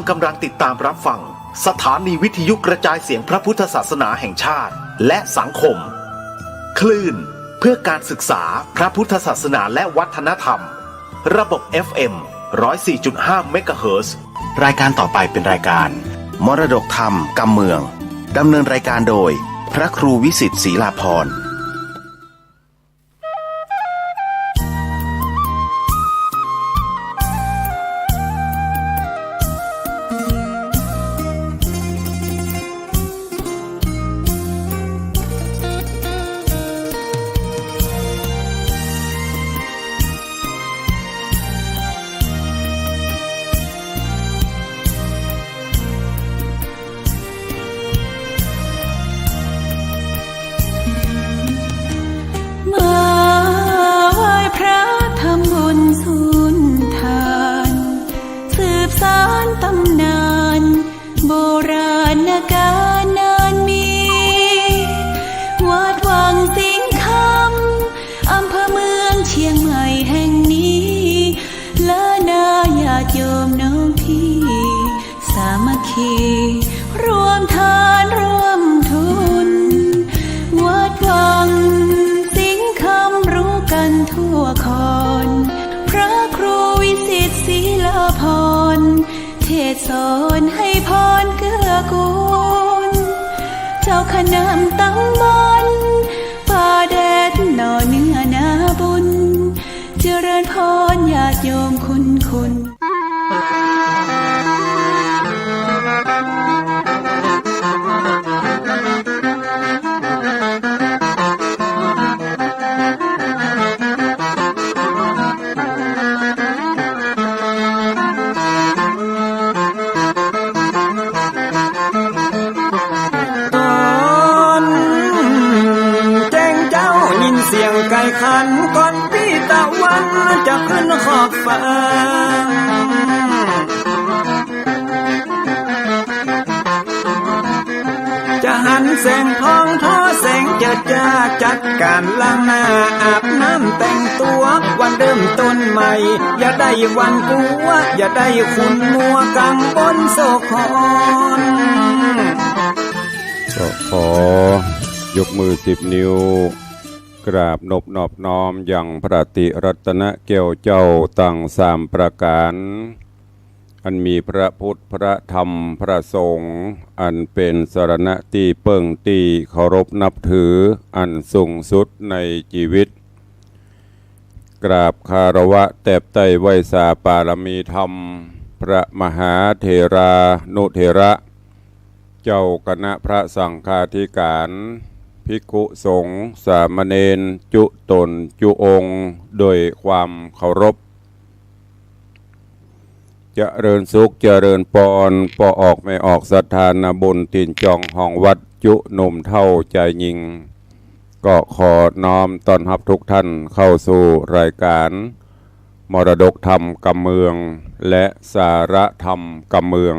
กำลังติดตามรับฟังสถานีวิทยุกระจายเสียงพระพุทธศาสนาแห่งชาติและสังคมคลื่นเพื่อการศึกษาพระพุทธศาสนาและวัฒนธรรมระบบ FM 104.5 เมกะเฮิรตซ์รายการต่อไปเป็นรายการมรดกธรรมกำเมืองดำเนินรายการโดยพระครูวิสิทธิ์ศรีลาภรณ์รวมทานร่วมทุนวัดวังสิงห์คำรู้กันทั่วคอนพระครูวิสิทธิ์ศรีลาภรณ์เทศสอนให้พรเกื้อกูลเจ้าคณะตำบลป่าแดดหน่อเนื้อนาบุญเจริญพรญาติโยมคุณไก่ขันก่อนปีตะวันจะขึ้นขอบฟ้าจะหันแสงทองทอแสงเจิดจ้าจัดการล้างหน้าอาบน้ำแต่งตัววันเริ่มต้นใหม่อย่าได้วันกลัวอย่าได้คุณมัวกังบนโศกคอนก็ขอยกมือ10 นิ้วกราบนอบน้อมอย่างพระติรัตนแก้วเจ้าตั้ง3 ประการอันมีพระพุทธพระธรรมพระสงฆ์อันเป็นสรณะที่เปิ่งที่เคารพนับถืออันสูงสุดในชีวิตกราบคารวะแตบไต้ไหวสาปารมีธรรมพระมหาเถรานุเถระเจ้าคณะพระสังฆาธิการภิกขุสงฆ์สามเณรจุตนจุองค์โดยความเคารพเจริญสุขเจริญปอนปอออกไม่ออกศรัทธานาบุญตินจองห้องวัดจุหนุ่มเท่าใจยิงก็ขอน้อมต้อนรับทุกท่านเข้าสู่รายการมรดกธรรมกำเมืองและสาระธรรมกำเมือง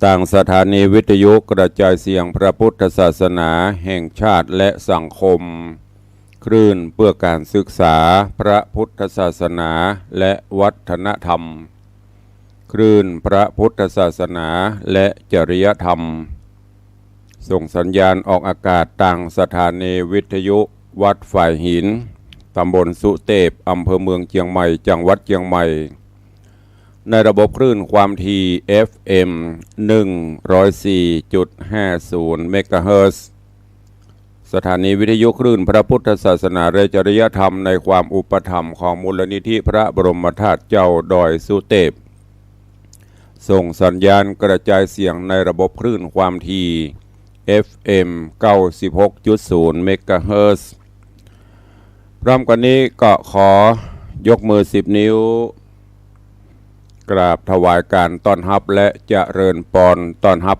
ต่างสถานีวิทยุกระจายเสียงพระพุทธศาสนาแห่งชาติและสังคมคลื่นเพื่อการศึกษาพระพุทธศาสนาและวัฒนธรรมคลื่นพระพุทธศาสนาและจริยธรรมส่งสัญญาณออกอากาศต่างสถานีวิทยุวัดฝ่ายหินตำบลสุเทพอำเภอเมืองเชียงใหม่จังหวัดเชียงใหม่ในระบบคลื่นความถี่ FM 104.50 เมกะเฮิรตซ์สถานีวิทยุคลื่นพระพุทธศาสนาและจริยธรรมในความอุปถัมภ์ของมูลนิธิพระบรมธาตุเจ้าดอยสุเทพส่งสัญญาณกระจายเสียงในระบบคลื่นความถี่ FM 96.0 เมกะเฮิรตซ์พร้อมกันนี้ก็ขอยกมือ10 นิ้วกราบถวายการต้อนรับและเจริญปอนต้อนรับ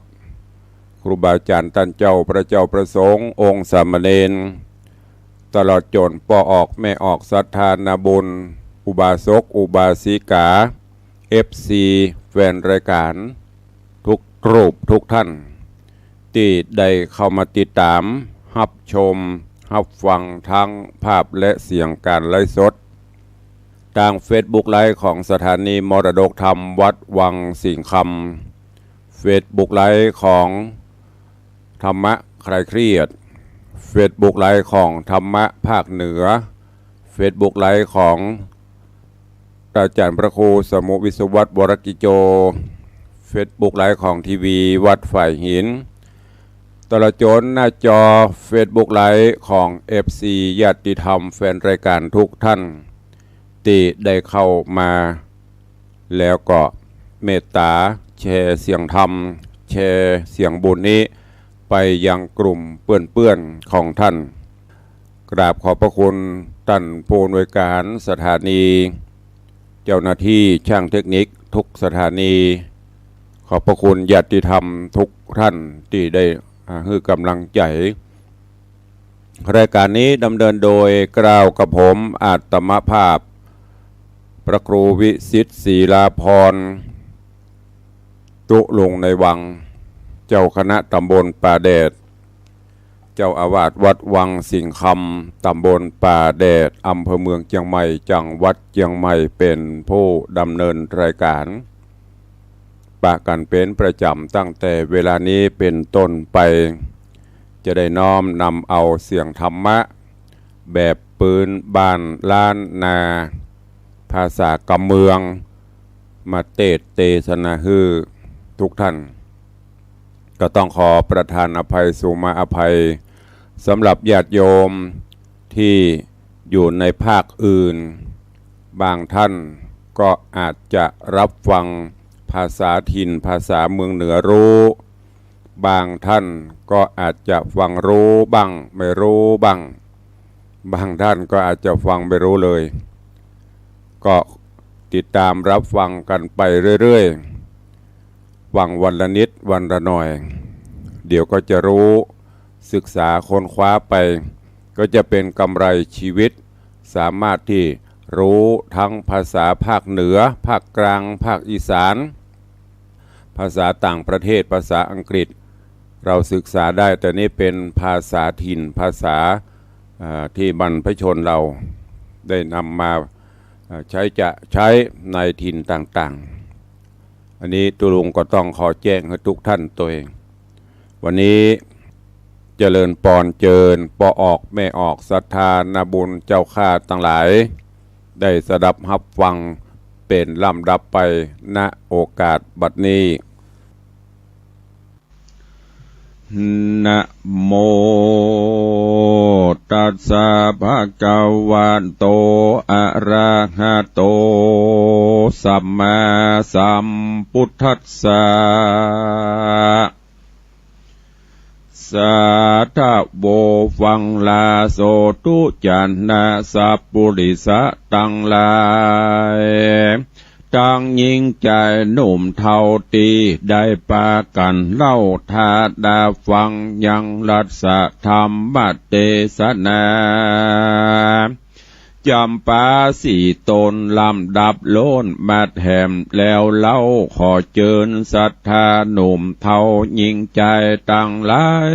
ครูบาอาจารย์ท่านเจ้าพระเจ้าประสงค์องค์สามเณรตลอดจนปอออกแม่ออกศรัทธานาบุญอุบาสกอุบาสิกา FC แฟนรายการทุกรูปทุกท่านที่ได้เข้ามาติดตามรับชมรับฟังทั้งภาพและเสียงการไลฟ์สด ทางเฟซบุ๊กไลฟ์ของสถานีมรดกธรรมวัดวังสิงห์คำเฟซบุ๊กไลฟ์ของธรรมะคลายเครียดเฟซบุ๊กไลฟ์ของธรรมะภาคเหนือเฟซบุ๊กไลฟ์ของอาจารย์พระครูสมุวิศวัตรวรกิโจเฟซบุ๊กไลฟ์ของทีวีวัดฝ่ายหินตลอดจนหน้าจอเฟซบุ๊กไลฟ์ของ FC ญาติธรรมแฟนรายการทุกท่านที่ได้เข้ามาแล้วก็เมตตาแชร์เสียงธรรมแชร์เสียงบุญนี้ไปยังกลุ่มเพื่อนๆของท่านกราบขอบพระคุณท่านผู้อำนวยการสถานีเจ้าหน้าที่ช่างเทคนิคทุกสถานีขอบพระคุณญาติธรรมทุกท่านที่ได้ให้กำลังใจรายการนี้ดำเนินโดยกล่าวกับผมอาตมภาพพระครูวิสิทธิ์ศรีลาภรณ์ตุลงในวังเจ้าคณะตำบลป่าแดดเจ้าอาวาสวัดวังสิงห์คำตำบลป่าแดดอำเภอเมืองเชียงใหม่จังหวัดเชียงใหม่เป็นผู้ดำเนินรายการปะกันเป็นประจำตั้งแต่เวลานี้เป็นต้นไปจะได้น้อมนำเอาเสียงธรรมะแบบปืนบ้านล้านนาภาษากำเมืองมาเทศนาฮือทุกท่านก็ต้องขอประทานอภัยสุมาอภัยสำหรับญาติโยมที่อยู่ในภาคอื่นบางท่านก็อาจจะรับฟังภาษาถิ่นภาษาเมืองเหนือรู้บางท่านก็อาจจะฟังรู้บ้างไม่รู้บ้างบางท่านก็อาจจะฟังไม่รู้เลยก็ติดตามรับฟังกันไปเรื่อยๆฟังวันละนิดวันละหน่อยเดี๋ยวก็จะรู้ศึกษาค้นคว้าไปก็จะเป็นกำไรชีวิตสามารถที่รู้ทั้งภาษาภาคเหนือภาคกลางภาคอีสานภาษาต่างประเทศภาษาอังกฤษเราศึกษาได้แต่นี่เป็นภาษาถิ่นภาษาที่บรรพชนเราได้นำมาใช้ในถิ่นต่างๆอันนี้ตุลุงก็ต้องขอแจ้งให้ทุกท่านตัวเองวันนี้เจริญปอนเจิญปอออกแม่ออกศรัทธานาบุญเจ้าข้าทั้งหลายได้สดับรับฟังเป็นลำดับไปณโอกาสบัดนี้นะโมตัสสะภะคะวะโตอะระหะโตสัมมาสัมพุทธัสสะสาธุโวฟังลาโสตุจันนาสัพปุริสะตังลายตั้งยิ่งใจหนุ่มเท่าตีได้ปากันเล่าทาดาฟังยังรัสธรรมเทศนาจำปาสี่ตนลำดับโลนมาแถมแล้วเล่าขอเจิญศรัทธาหนุ่มเท่ายิ่งใจตั้งหลาย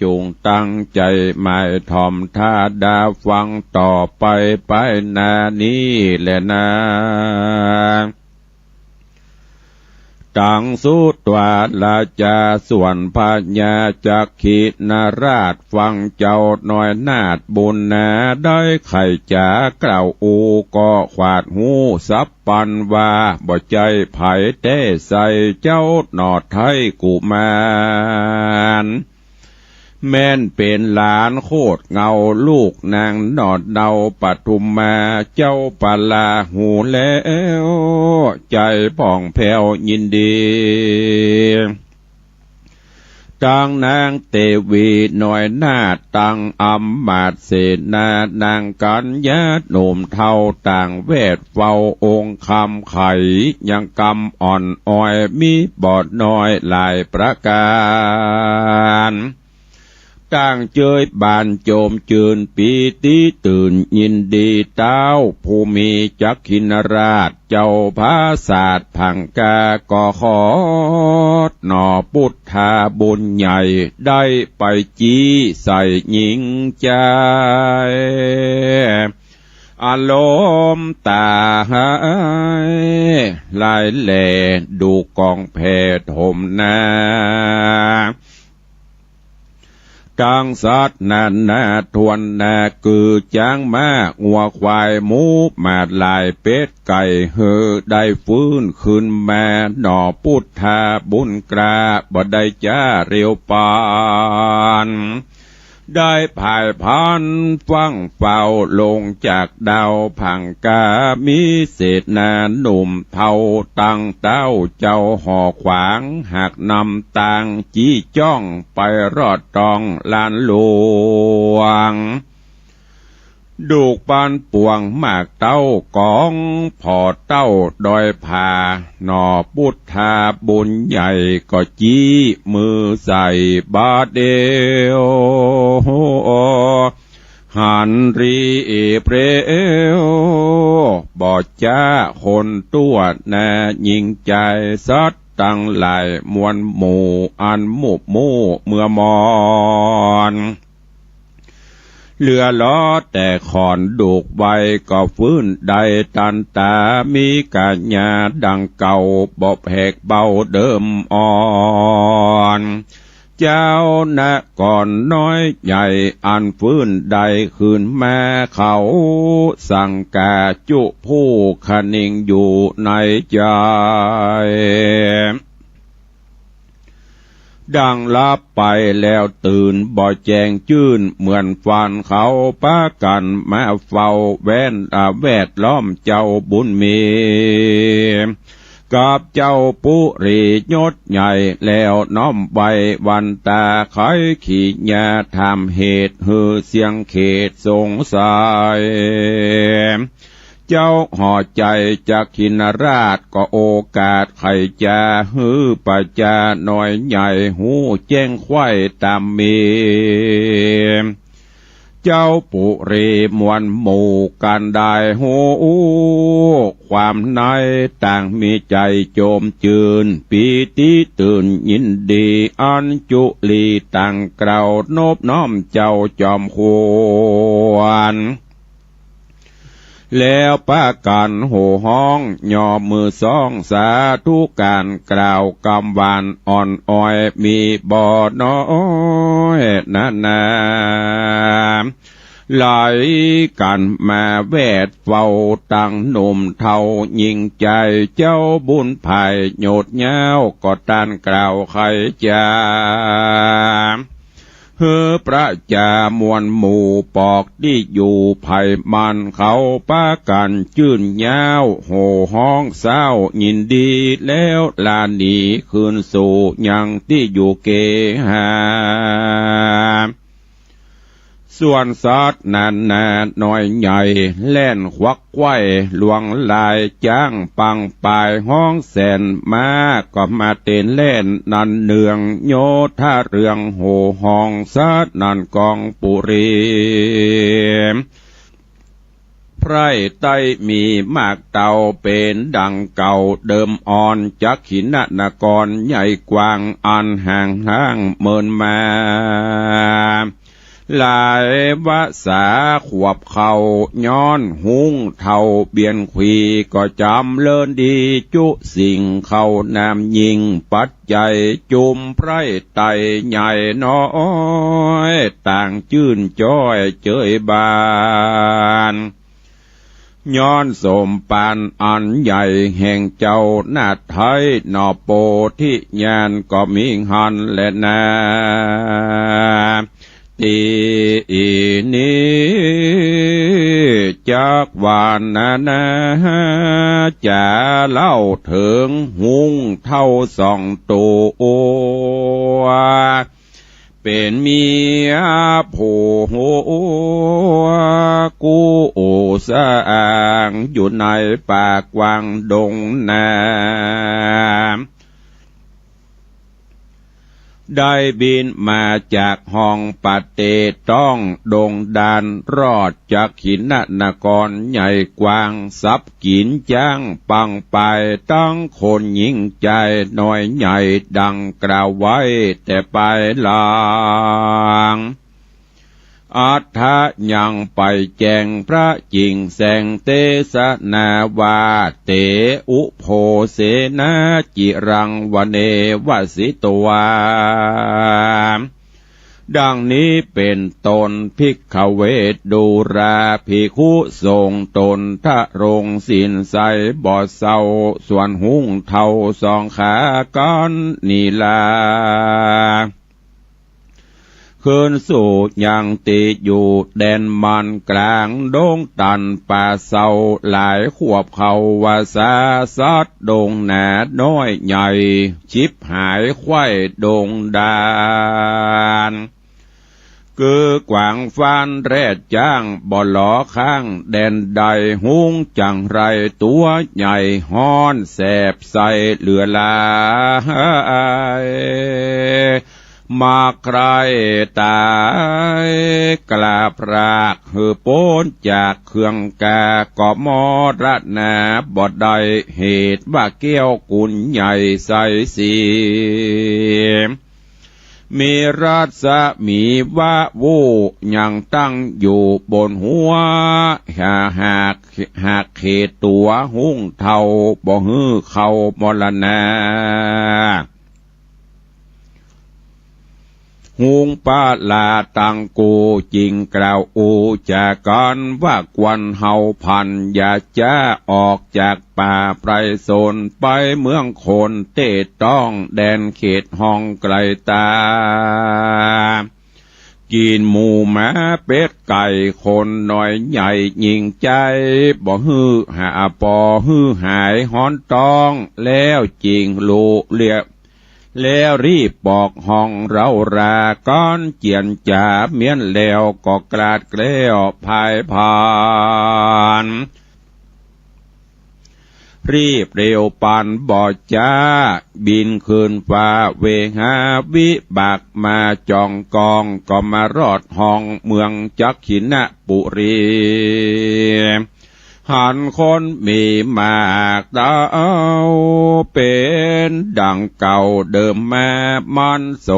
จงตั้งใจหมายถ่อมทาดาฟังต่อไปนานี้แหละนะตังสุตวาลาจาส่วนพญาจักขินาราชฟังเจ้าหน่อยนาดบุญนาได้ไข่จากล่าวอูก็ขวาดหูสับปันว่าบ่ใจไผ่เต้ใส่เจ้าหนอดไทยกุมารแม่นเป็นหลานโคตรเงาลูกนางนอดเดาปทุมมาเจ้าปลาหูแล้วใจป่องแผ่วยินดีตังนางเตวีหน่อยหน้าตังอัมมาตเสนานางกัญญาหนุ่มเท่าต่างเวทเฝ้าองค์คำไข่ยังกำอ่อนอ้อยมีบอดน้อยหลายประการตั้งเจยบานโจมจืนปีติตื่นยินดีเต้าผู้มีจักขินราชเจ้าภาศาสตร์ผังกาก่อขอหน่อพุทธาบุญใหญ่ได้ไปจี้ใส่หญิงใจ อารมณ์ตาหายลายแหล่ดูกองแพทย์ห่มนากังสัตว์นานาทวนนาคือจ้างมางัวควายหมูมาดลายเป็ดไก่เฮอได้ฟื้นขึ้นมาหน่อพุทธาบุญกราบ่ได้จ้าเรียวปานได้ภายพันฟังเฝ้าลงจากดาวผังกามีเศษนาหนุ่มเท่าตั้งเต้าเจ้าห่อขวางหากนำต่างจี้จ้องไปรอดตองลานหลวงดูกปานป่วงมากเต้ากองพอเต้าดอยผาหน่อพุทธาบุญใหญ่ก็จี้มือใส่บาดเดียวหันรีเปรวบอดจ้าคนตัวนายิงใจสัตตั้งหลายมวลหมู่อันหมู่เมื่อมอนเรือล้อแต่ขอนดูกไว้ก็ฟื้นได้ตันตามีกัญญาดังเก่าบ่แหกเบาเดิมอ่อนเจ้านะก่อนน้อยใหญ่อันฟื้นได้คืนแม่เขาสั่งกาจุผู้คนิ่งอยู่ในใจดังลับไปแล้วตื่นบ่แจงจื้นเหมือนฟันเขาป้ากันมาเฝ้าแวดล้อมเจ้าบุญมีกับเจ้าปุรียศใหญ่แล้วน้อมไว้วันตาไขขี้ญาทำเหตุฮือเสียงเขตสงสัยเจ้าห่อใจจากขินราชก็โอกาสไขจาฮือปะจาหน่อยใหญ่หูแจ้งไข่ตามมีเจ้าปุรีมวลหมู่กันได้หูความในต่างมีใจโจมจืนปีติตื่นยินดีอันจุลีต่างเกล่าโนบน้อมเจ้าจอมควรแล้วป้ากันโห่ห้องย่อมือสองสาธุการกล่าวกำวานอ่อนอ้อยมีบ่อน้อยนาไหลกันมาแวดเฝ้าตั้งหนุ่มเท่ายิงใจเจ้าบุญภายโยดเย้าก็ตันกล่าวใครจาเฮือพระจามวลหมู่ปอกที่อยู่ไผ่มันเขาป้ากันจื่นยาวโห่ห้องเศร้ายินดีแล้วลานีคืนสู่ยังที่อยู่เกหาส่วนสัตว์นานาน้อยใหญ่แล่นควักไว้หลวงลายจ้างปังปายห้องแสนมาก็มาเต้นเล่นนันเนืองโยธาเรืองโหห้องสัตว์นันกองปุรีไพรไตมีมากเต่าเป็นดังเก่าเดิมอ่อนจักขินนกรใหญ่กว้างอันห่างห้างเมินมาหลายวาสาขวบเขาย้อนหุงเท่าเบียนขวีก็จำเลินดีจุสิ่งเขานำยิงปัจจัยจุมไพรไตใหญ่น้อยต่างจื่นจ้อยเจยบานย้อนสมปานอันใหญ่แห่งเจ้าหน้าไทยนอโปธิญาณก็มีหันและนาตีนี้จากวานนาจะเล่าถึงหุงเท่าสองตัวเป็นเมียผู้กูสร้างอยู่ในป่ากวางดงนาได้บินมาจากห้องปาเตต้องดงดานรอดจากขินนกรใหญ่กว้างซับกินจ้างปังไปตั้งคนยิ่งใจน้อยใหญ่ดังกล่าวไว้แต่ไปลาง อัฏฐะยังไปแจงพระจิงแสงเตสนาวาเตอุโพเสนาจิรังวเนวสิตวาดังนี้เป็นตนภิกขเวทดูราภิกขุทรงตนทะรงสินใสบ่อเศร้าส่วนหุงเท่าสองขาก้อนนีลาคืนสู่ยังติอยู่แดนมันกลางดงตันป่าเศร้าหลายขวบเขาวาสาซัดดงหนาน้อยใหญ่ชิบหายไข้ดงดานคือกวางฟานแรดจ้างบ่หลอข้างแดนใดหุงจังไรตัวใหญ่ฮ้อนแสบใสเหลือลายมาใครตายกลาพรากหือโป้นจากเครื่องกากอบมอระนาบอดใดเหตุว่าเกี้ยวกุนใหญ่ใสสีมีราชมีวะวูยังตั้งอยู่บนหัวหากเขตตัวหุ้งเท่าบ่ฮื้อเขามรณาหุงปาลาตังกูจิงกล่าวอูจากกันว่ากวนเฮาพันอย่าจะออกจากป่าไพรโซนไปเมืองโคนเตต้องแดนเขตห้องไกลตากินหมูหมาเป็ดไก่คนน้อยใหญ่ยิงใจบ่ฮื้อหาปอฮื้อหายฮ้อนตองแล้วจริงลูเลียแล้วรีบบอกห้องเราราก้อนเจียนจ่าเมียนแล้วก็กราดเกลียวภายผ่านรีบเร็วปานบ่อจ้าบินคืนฟ้าเวหาวิบากมาจองกองก็มารอดห้องเมืองจักขินปุรีหันคนมีมากดาวเป็นดังเก่าเดิมมามันโศ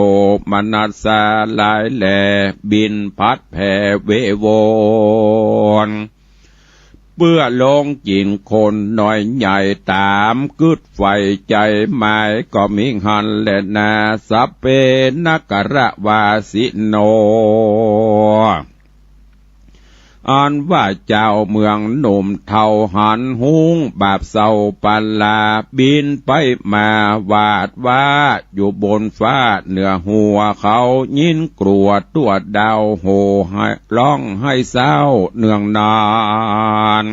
มนัสสาหลายแหล่บินพัดแผ่เวโวนเปื้อลงจินคนน้อยใหญ่ตามกึดไฟใจหมายก็มิหันและนาสัพเพนักระวาสิโนอันว่าเจ้าเมืองหนุ่มเท่าหันหุงบาปเศร้าปันลาบินไปมาวาดว่าอยู่บนฟ้าเหนือหัวเขายินกลัวตัวดาวโหให้ร้องให้เศร้าเนืองนาน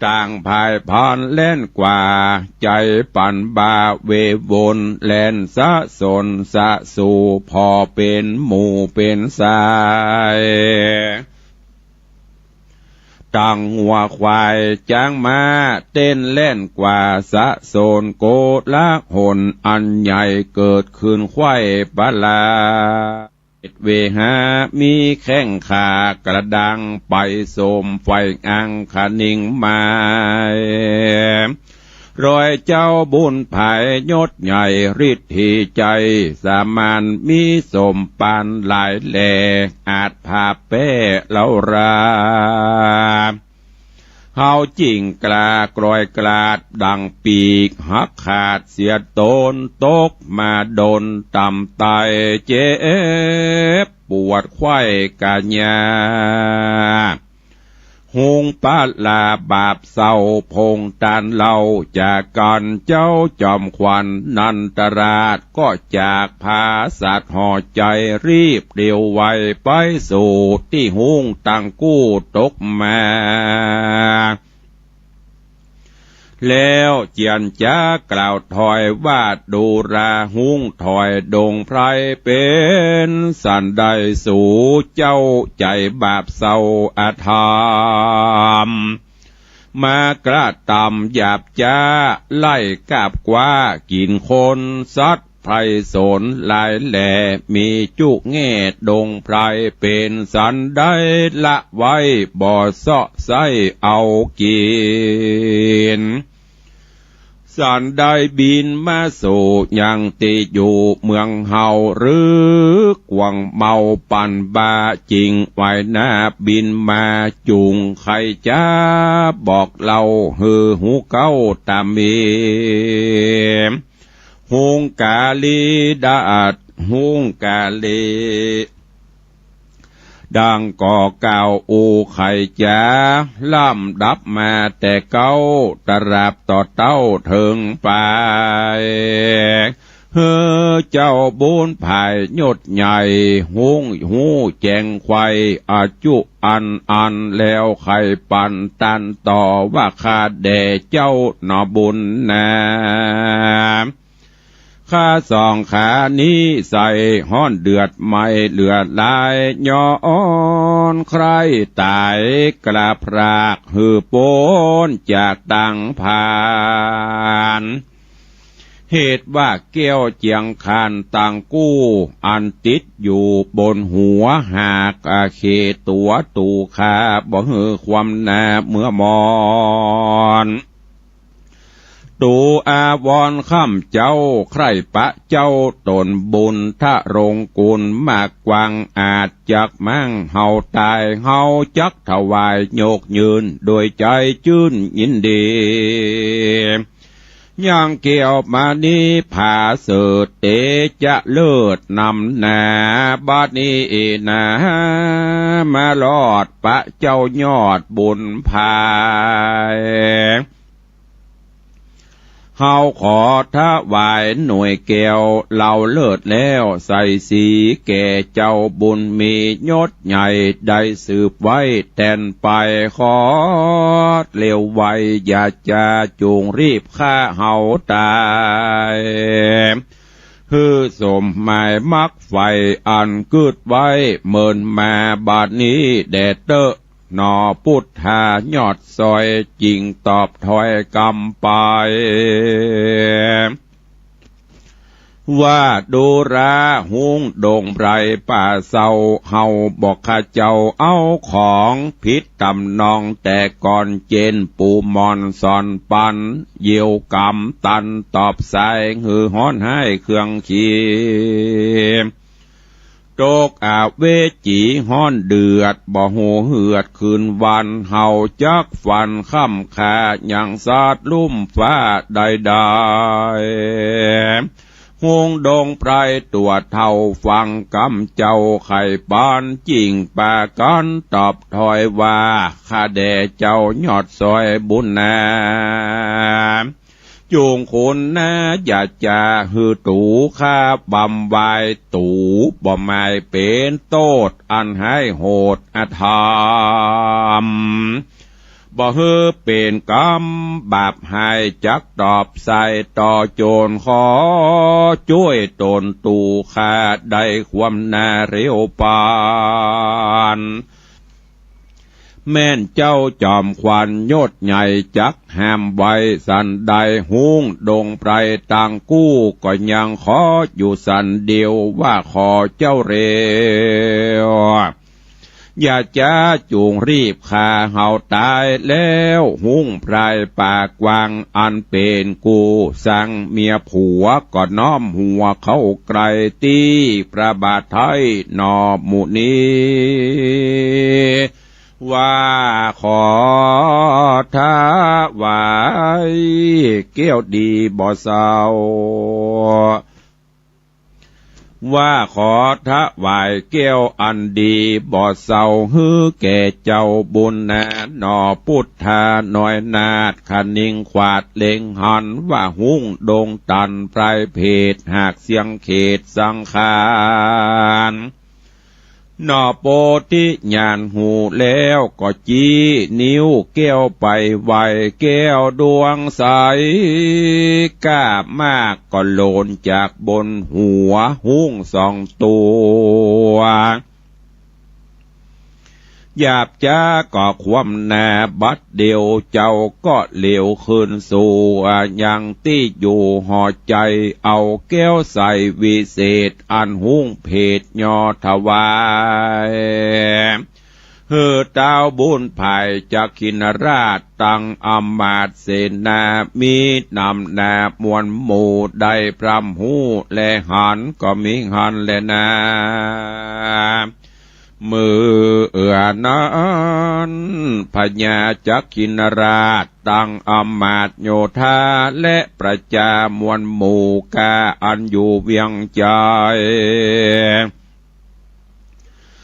ต่างภายพานเล่นกว่าใจปั่นบาเววนแล่นสะสนสะสู่พอเป็นหมู่เป็นสายตั้งหัวควายจ้างมาเต้นเล่นกว่าสะโซนโกละหนอันใหญ่เกิดขึ้นควายปลาเวหามีแข้งขากระดังไปโสมไฟอังคณิงมารอยเจ้าบุญภายยศใหญ่ฤทธิใจสามานมีสมปานหลายแหล่อาจพาเป้เล่าราเฮาจิงกลากรอยกลาดดังปีกหักขาดเสียตนตกมาโดนต่ำไตเจ็บปวดไข้กาญาหุงปาลาบาปเศร้าพงตานเล่าจากกันเจ้าจอมขวัญนันตราชก็จากพาสัตว์ห่อใจรีบเร็วไวไปสู่ที่หุงตั้งกู้ตกมาแล้วเจียนจ้ากล่าวถอยว่าดูราหุงถอยดงไพรเป็นสันใดสู่เจ้าใจบาปเศร้าอาธรรมมากระตำหยาบจ้าไล่กาบกว่ากินคนซัดไพรสนหลายแหล่มีจุแง่ดงไพรเป็นสันได้ละไว้บ่อเสาะไส้เอากิน สันได้บินมาสู่ยังติอยู่เมืองเฮาหรือกวางเมาปั่นบาจริงไว้หน้าบินมาจุงใครจะบอกเราฮือหูเก้าตามเมฮุงกาลีดาดฮุงกาลีดังก่อเก่าอูไข่จ๋าล่ำดับมาแต่เก้าตราบต่อเต้าถึงไปเฮ้อเจ้าบุญภายยศใหญ่หุงหูแจงควายอาจุอันแล้วไข่ปันตันต่อว่าข้าแด่เจ้าหนอบุญนาข้าสองขานี้ใส่ห้อนเดือดไม่เหลือลายย้อนใครตายกระพรากหือโปนจากดังผ่านเหตุว่าเกี้ยวเจียงคานต่างกู้อันติดอยู่บนหัวหากอาเขตัวตูขาบ่หือความนาเมื่อมอนตูอาวรข้ามเจ้าใครปะเจ้าตนบุญทะรงกุลมากกวางอาจจักมั่งเฮาตายเฮาจักถวายโยกยืนโดยใจชื่นยินดีย่างเกี่ยวมานี้ผาเสดเตจะเลิศนำนาบาดนี้นามาลอดปะเจ้ายอดบุญภายเฮาขอถวายหน่วยแก้วเหล่าเลิศแล้วใส่สีแก่เจ้าบุญมียศใหญ่ได้สืบไว้แทนไปขอเร็วไวอย่าจะจูงรีบฆ่าเฮาตายฮือสมหมายมักไฟอันกึดไว้เมินมาบาดนี้แดดเตอะนอพุทธายอดซอยจริงตอบถอยกำไปว่าดูราหุงดงไพรป่าเศร้าเฮาบอกข้าเจ้าเอาของพิษตำนองแต่ก่อนเจนปูมอนสอนปันเยี่ยวกำตันตอบสายหือฮ้อนให้เครื่องขีโตกอาเวจีฮ้อนเดือดบ่โหเหือดคืนวันเฮาจักฟันค่ำขาอย่างสาดลุ่มฟ้าใดๆหงดงไพรตัวเท่าฟังกำเจ้าไข่ปานจริงปากันตอบถอยว่าข้าแด่เจ้ายอดซอยบุญนาจูงคนนะอย่าจะฮือตูข้าบำบายตูบ่หมายเป็นโตดอันให้โหดอธรรมบ่ฮือเป็นกรรมบาปให้จักตอบใส่ต่อโจรขอช่วยตนตูข้าได้ความนาเร็วปานแม่นเจ้าจอมควันยศใหญ่จักห้ามไว้สันใดหุงดงไพรต่างกู้ก็ยังขออยู่สันเดียวว่าขอเจ้าเร็วอย่าจะจูงรีบฆ่าเฮาตายแล้วหุงไพรปากวางอันเป็นกูสั่งเมียผัวก็น้อมหัวเข้าไกลตีพระบาทไทยนอหมู่นี้ว่าขอท้าวายเกี้ยวดีบ่เศร้าว่าขอถวายแก้วอันดีบ่เศร้าฮือแก่เจ้าบุญนาหนอพุทธาน้อยนาดคนิ่งขวาดเล็งหันว่าหุ้งดงตันไพรเพศหากเสียงเขตสังขารนอโปธิญาณหูแล้วก็จี้นิ้วแก้วไปไวแก้วดวงใสก้ามากก็โลนจากบนหัวหุ้งสองตัวหยาบจ้าก็ความนาบัดเดียวเจ้าก็เหลวขึ้นสู่ยังที่อยู่ห่อใจเอาแก้วใส่วิเศษอันหุ้งเพดยอถวาย เฮือเต้าบุญภายจากขินราชตั้งอำมาตย์เสนามีนำนามวลหมู่ได้พรำหูและหันก็มีหันและนามือนั้นพญาจักขินราชตั้งอำมาตย์โยธาและประจามวลหมู่กาอันอยู่เวียงใจ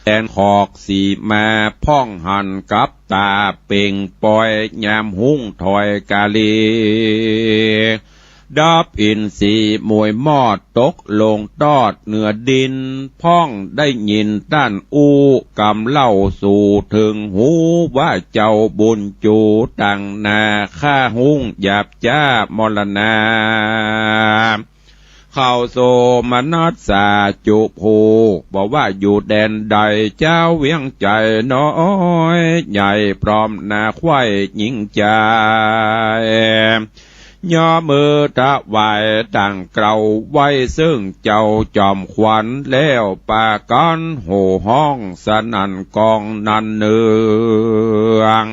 แอนหอกสีมาพ่องหันกับตาเป่งปล่อยยามหุ้งถอยกาลีดับอินสีมวยมอดตกลงตอดเหนือดินพ่องได้ยินด้านอูกำเล่าสู่ถึงหูว่าเจ้าบุญจูตังนาข้าหุ้งหยาบจ้ามรณาเข้าโซมนัสสาจุภูบอกว่าอยู่แดนใดเจ้าเวียงใจน้อยใหญ่พร้อมนาควายหญิงใจย่อมือถวายตั้งเกลาไว้ซึ่งเจ้าจอมขวัญแล้วปากันโห่ห้องสนั่นกองนันเนือง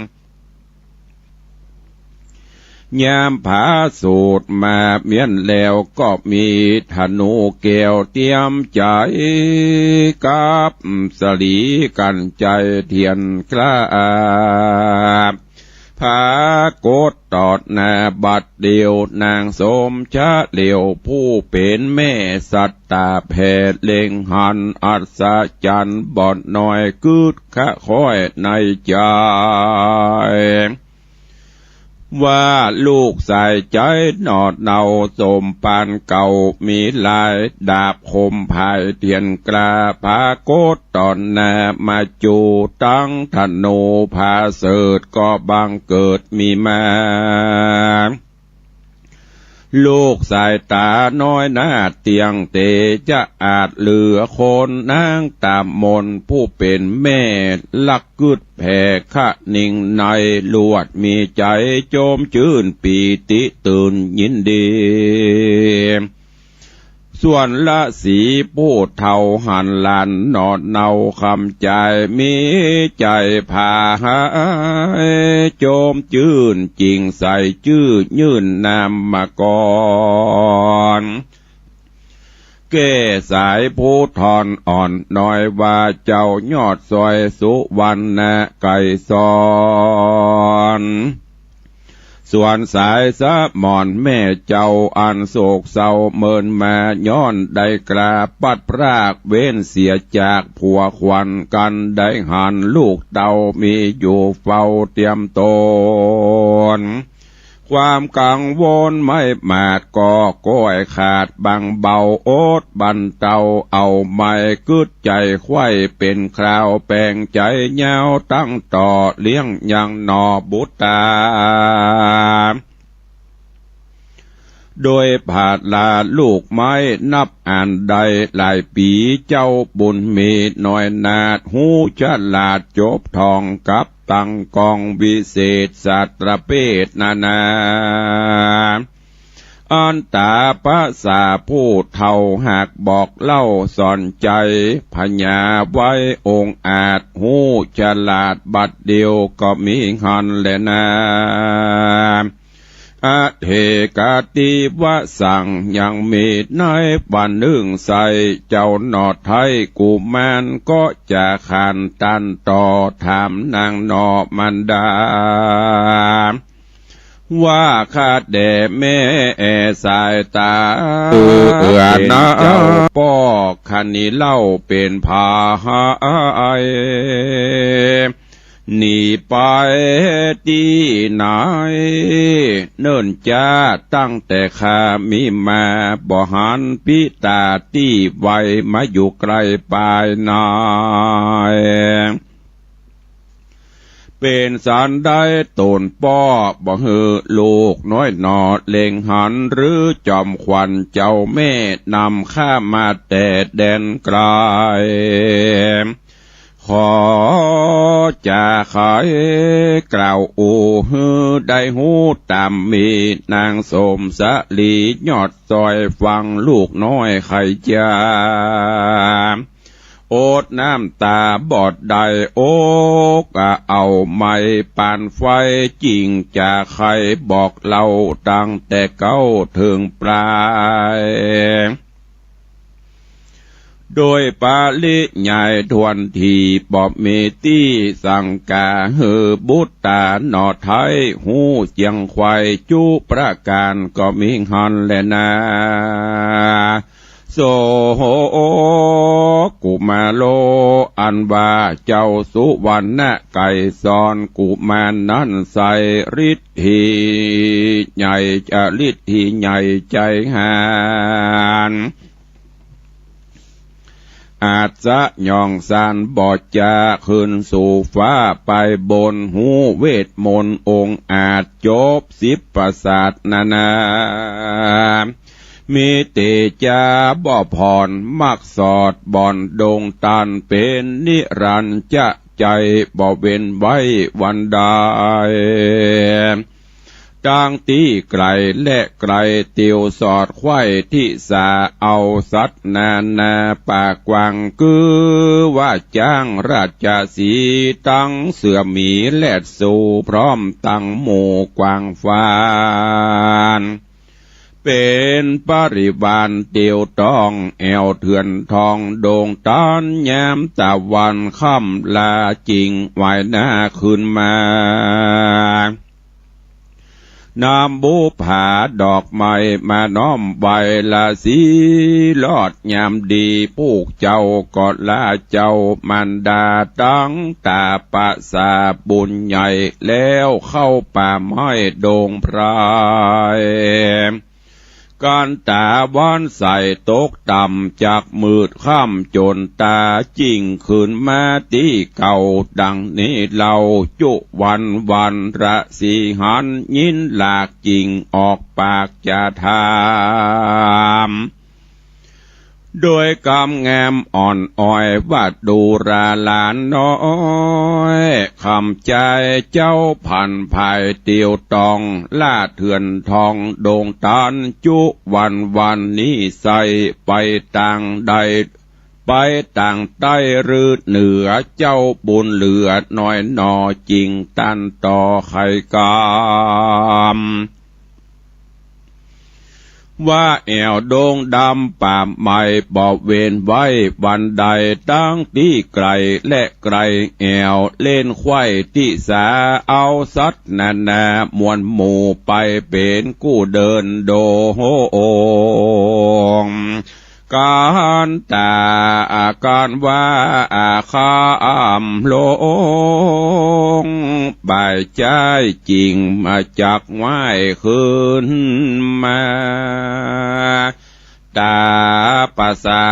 ยามผาสูตรมาเมียนแล้วก็มีธนูเกลียวเตรียมใจกับสลีกันใจเทียนกล้าผากดตอดนาบัดเดียวนางสมชะเหลียวผู้เป็นแม่สัตตาแพทย์เล็งหันอัศจรรย์บ่อนน้อยกึดขะค่อยในใจว่าลูกใส่ใจหนอดเนาสมปานเก่ามีลายดาบคมภายเทียนกลาพาโกดตอนนามาจูตั้งธนูพาเสดก็บังเกิดมีมาลูกสายตาน้อยหน้าเตียงเตจะอาจเหลือคนนางตามมนผู้เป็นแม่ลักกึดแผ่ขะนิ่งในลวดมีใจโจมชื่นปีติตื่นยินดีส่วนละสีผู้เท่าหันหลานนอดเนาคำใจมีใจพาหายโจมจื่นจริงใส่จื่อยื่นนามมาก่อนเก้สายผู้ทอนอ่อนน้อยว่าเจ้ายอดซอยสุวรรณไก่ซอนส่วนสายสะหมอนแม่เจ้าอันโศกเศร้าเมินมาย้อนได้กราปัดพรากเว้นเสียจากผัวควันกันได้หันลูกเต่ามีอยู่เฝ้าเตรียมตนความกังวลไม่มาดก็ก้อยขาดบางเบาโอดบันเตาเอาไม่กึดใจไข้เป็นคราวแปลงใจเงาตั้งต่อเลี้ยงยังนอบุตาโดยผาดลาลูกไม้นับอ่านใดหลายปีเจ้าบุญมีน้อยนาดหูฉลาดจบทองกับตั้งกองวิเศษสัตรเพศนานาอันตาภาษาผู้เท่าหากบอกเล่าสอนใจพญาไว้องค์อาจหูฉลาดบัดเดียวก็มีหันแลนาอาเทกาติวะสั่งยังมีในวันหนึ่งใสเจ้าหนอดไทยกุมารก็จะขานตันต่อถามนางนอมันดาว่าข้าแด่แม่สายตานะเจ้าป้อคันนี้เล่าเป็นพาหายหนีไปที่ไหนเนิ่นจ้าตั้งแต่ข้ามีมาบ่หันพิตาที่ไว้มาอยู่ไกลปลายนายเป็นสารได้ตนป้อบ่ฮือลูกน้อยนอเล็งหันหรือจอมขวัญเจ้าแม่นำข้ามาแต่แดนไกลขอจะขายกล่าวอูฮือได้หูตามมีนางสมสลียอดซอยฟังลูกน้อยไข่จาโอ อดน้ำตาบอดใดโอกเอาไม้ปานไฟจริงจะใครบอกเล่าตั้งแต่เก้าถึงปลายโดยปาลิใหญ่ทวนทีปอบเมตีสังกาเฮอบุตตาหนอไทยหูเจียงควายจูประการก็มีหันแลนาโสกุมาโลอันว่าเจ้าสุวรรณไก่ซอนกุมารนั้นใส่ฤทธิใหญ่จะฤทธิใหญ่ใจหานอาจจะย่องสานบอดจะขึ้นสู่ฟ้าไปบนหูเวทมนต์องค์อาจจบ10 ประสาทนานามีเตจาบ่อพรมักสอดบ่อนดงตันเป็นนิรันดร์จะใจบ่เว้นไว้วันใดต่างตีไกลและไกลเตียวสอดไข่ที่สาเอาสัตนาปากกวางกือว่าจ้างราชสีตั้งเสือหมีแลดสู่พร้อมตั้งหมู่กวางฟานเป็นปริวารเตียวต้องแอวเถื่อนทองโด่งตานยามตะวันค่ำลาจริงไหวหน้าขึ้นมานำบุผาดอกไม้มาน้อมใบลาสีลอดยามดีผูกเจ้ากอดลาเจ้ามันดาตั้งตาปะสาบุญใหญ่แล้วเข้าป่าไม้โด่งพรายการตาบ้านใส่ตกต่ำจากมืดค่ำจนตาจิ้งขึ้นมาที่เก่าดังนี้เราจุวันระสีหันยินหลากจิงออกปากจะถามโดยกำแงมอ่อนอ้อยว่าดูราลานน้อยคำใจเจ้าพันภายเตียวตองล่าเถื่อนทองโด่งตานจุวันนี้ใส่ไปต่างใดไปต่างใต้หรือเหนือเจ้าบุญเหลือน้อยนอจริงตันต่อไข่กามว่าแอวโด่งดำป่าไม้บอบเวนไว้วันใดตั้งที่ไกลและไกลแอวเล่นไข่ที่สาเอาสัตนามวลหมู่ไปเป็นกู้เดินโดโฮงการตาอาการว่าอาคามโลงใบใจจริงมาจากไหวขึ้นมาตาภาษา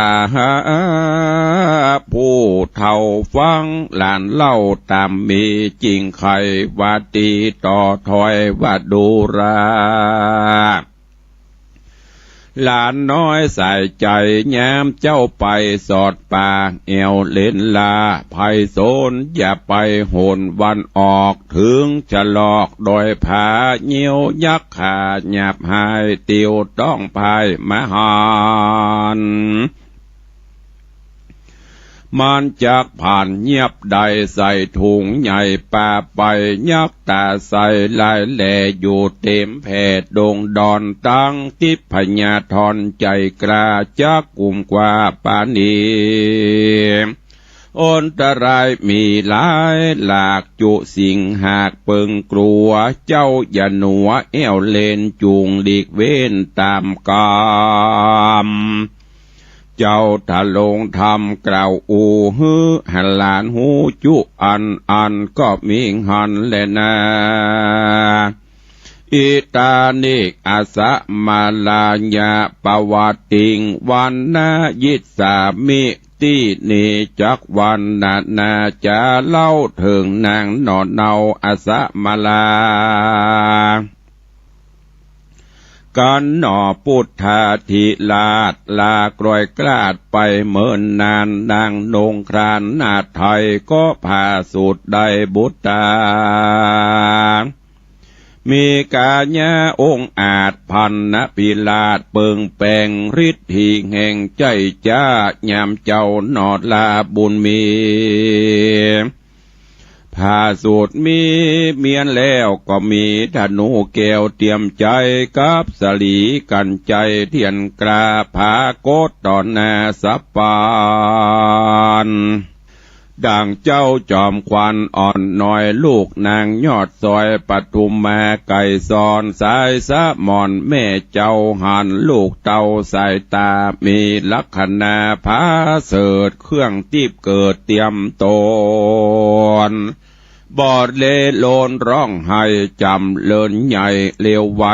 ผู้เท่าฟังหลานเล่าตามมีจริงใครว่าตีต่อถอยว่าดูราหลานน้อยใส่ใจแย้มเจ้าไปสอดป่าเอวเล่นลาภัยโซนอย่าไปโหนวันออกถึงจะหลอกโดยผาเหี่ยวยักขาหยาบหายเตียวต้องภายมหานมันจากผ่านเงียบใดใส่ถุงใหญ่ป่าไปยักตาใส่ลายแหล่อยู่เต็มแผ่ดงดอนตั้งทิพญาธรใจกล้าจักกุมกว่าปานีอันตรายมีหลายหลากจุสิ่งหากเปิงกลัวเจ้าอย่าหนัวแอวเลนจูงหลีกเว้นตามกามเจ้าทะลงทำกล่าวอูฮือหันหลานหูจุอันก็มีหันแลนาอิตานิกอาสะมาลาญาปวัตติงวันนายิสามิตินิจักวันนาจะเล่าถึงนางนอนเนาอาสะมาลาการหน่อพุทธาธิลาดลากรอยกลาดไปเมินนานนางนงครานนาไทยก็พาสูตรได้บุตรตา มีกาญาองค์อาจพันนพิลาดเปิงแปงฤทธิแห่งใจจ้ายามเจ้านอดลาบุญมีพาสูตรมีเมียนแล้วก็มีธนูแก้วเตรียมใจกับสลีกันใจเทียนกราผาโกดตอนนาสัปปานดังเจ้าจอมควันอ่อนน้อยลูกนางยอดซอยปทุมมาไก่ซอนสายสะมอนแม่เจ้าหันลูกเต่าสายตามีลักษณะพาเสดเครื่องตีบเกิดเตรียมตนบอดเลโลนร้องไห้จำเลินใหญ่เลวไว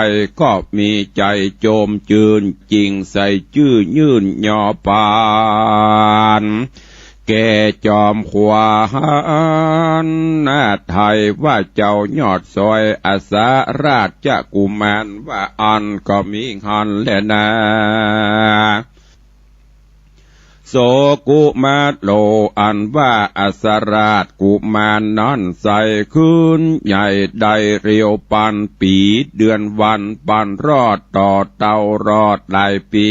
ก็มีใจโจมจืนจริงใส่ชื่อยื่นยอปานแกจอมขวานหน้าไทยว่าเจ้ายอดซอยอาสาราชกุมารว่าอันก็มีหันแลนาโสกุมาโลอันว่าอาสราชกุมารนั้นใส่ขึ้นใหญ่ได้เรียวปันปีเดือนวันปันรอดต่อเต่ารอดหลายปี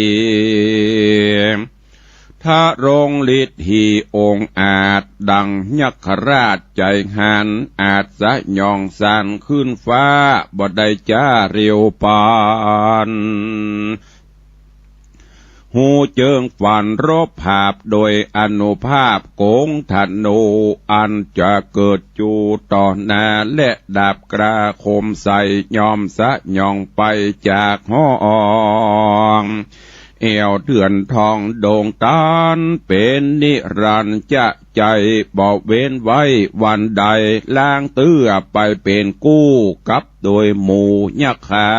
ถ้ารงฤทธิองค์อาจดังยักขราชใจหันอาจสะยองสันขึ้นฟ้าบ่ได้จ้าเรียวปานหูเจิงฝันรบภาพโดยอนุภาพโกงธนูอันจะเกิดจูต่อหน้าและดาบกระคมใส่ยอมสะยองไปจากห้องเอวเดือนทองโด่งตานเป็นนิรันดร์จะใจบอกเว้นไว้วันใดล้างเตื้อไปเป็นกู้กับโดยหมู่ยักษ์ขา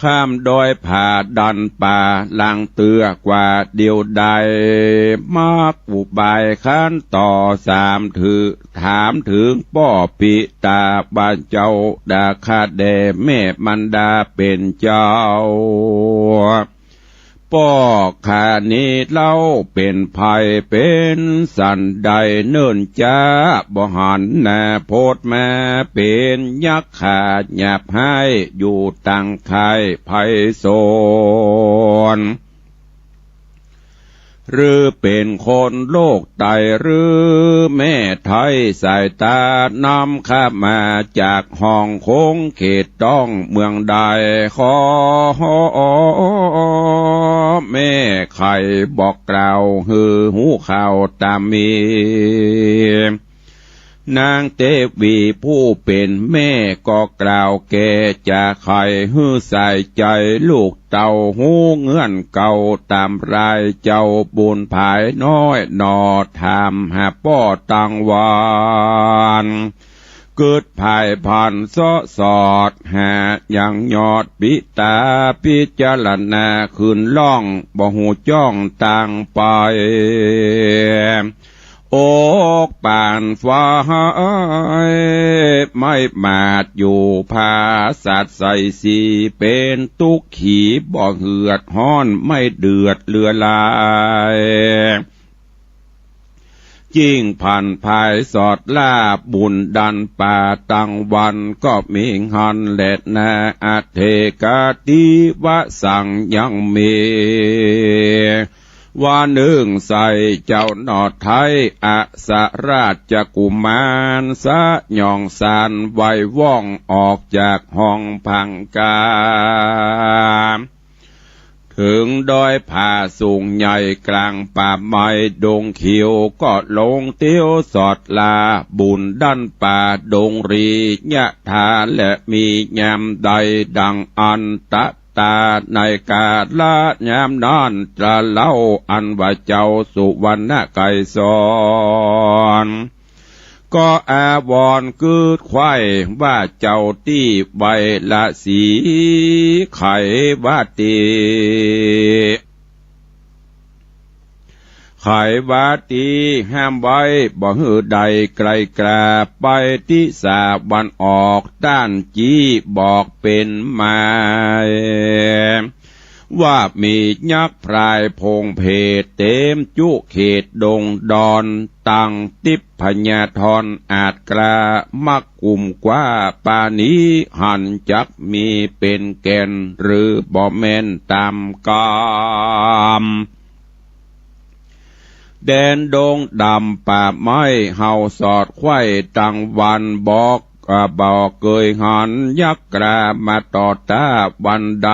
ข้ามดอยผ่าดันป่าลางเตือกว่าเดียวใดมากอุบายข้านต่อสามถือถามถึงป้อปิตาบ้านเจ้าดาคาแดแม่มันดาเป็นเจ้าป้อขานี้เล่าเป็นภัยเป็นสันใดเนิ่นจ้าบ่หันนาโพดมาเป็นยักษ์ขาดหยาบให้อยู่ตั้งไข่ไพโซนหรือเป็นคนโลกไตหรือแม่ไทยสายตานำข้ามาจากห้องคงเขตต้องเมืองใดขอแม่ไข่บอกกล่าวฮือหูข่าวตามมีนางเตวีผู้เป็นแม่ก็กล่าวแก่จะไข่ฮือใส่ใจลูกเต่าหูเงื่อนเก่าตามรายเจ้าบุญภายน้อยนอทำหาป้อตังวานเกิดภายผ่านสอดหาอย่างยอดปิตาพิจารณาคืนล่องบ่หูจ้องต่างไปอกปานฟ้าไม่มาดอยู่ภาสัตว์ใส่สีเป็นตุกขีบ่เหือดห้อนไม่เดือดเลือลายยิ่งผ่านภายสอดลาบบุญดันป่าตังวันก็มีหันแหลดนาอาเทกาติวะสังยังมีว่าหนึ่งใส่เจ้าหนอดไทยอาสาราชกุมารสะยองสานไว้ว่องออกจากห้องพังกาถึงดอยผาสูงใหญ่กลางป่าไม้ดงเขียวก็ลงเตี้ยวสอดลาบุญดันป่าดงรียะทาและมียามใดดังอันตะตาในกาละยามนั้นจะเล่าอันว่าเจ้าสุวรรณไกรสอนก็อาวรกืดไข่ว่าเจ้าที่ใบละสีไขว่าตีไขว่าตีห้ามไว้บ่หือใดไกลกราไปที่สาวันออกด้านจีบอกเป็นมา ว่ามียักษ์พรายพงเพเต็มจุเขตดงดอนตังติพพญาธรอาจกลามักกลุ่มกว่าปานี้หันจักมีเป็นแก่นหรือบ่แม่นตามกามแดนดงดำป่าไม้เฮาสอดไข่ตังวันบอกเกยหันยักษ์กรามาต่อตาวันใด